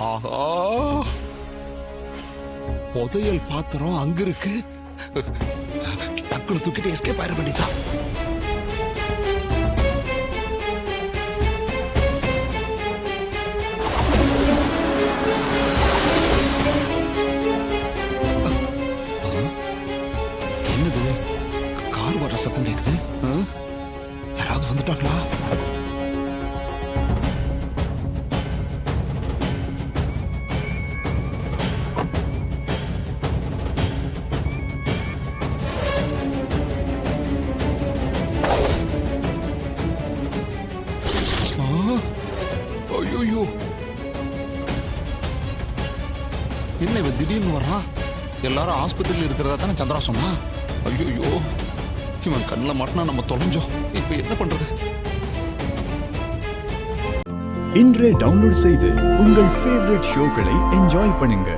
ஆஹா, புதையல் பாத்திரம் அங்க இருக்கு. டக்குனு தூக்கிட்டு எஸ்கேப் ஆயிட வேண்டியதான். என்னது, கார் வர சத்தம் கேக்குது. யாராவது வந்துட்டாங்களா? ஐயோ, என்ன இவன் திடீர்னு வர்றான்? எல்லாரும் ஆஸ்பத்திரியில் இருக்கிறதா தானே சந்திரா சொன்னா. ஐயோ, இவன் கண்ணில் மாட்டினா நம்ம தொலைஞ்சோம். இப்ப என்ன பண்றது? இன்றே டவுன்லோட் செய்து உங்கள் ஃபேவரட் ஷோக்களை என்ஜாய் பண்ணுங்க.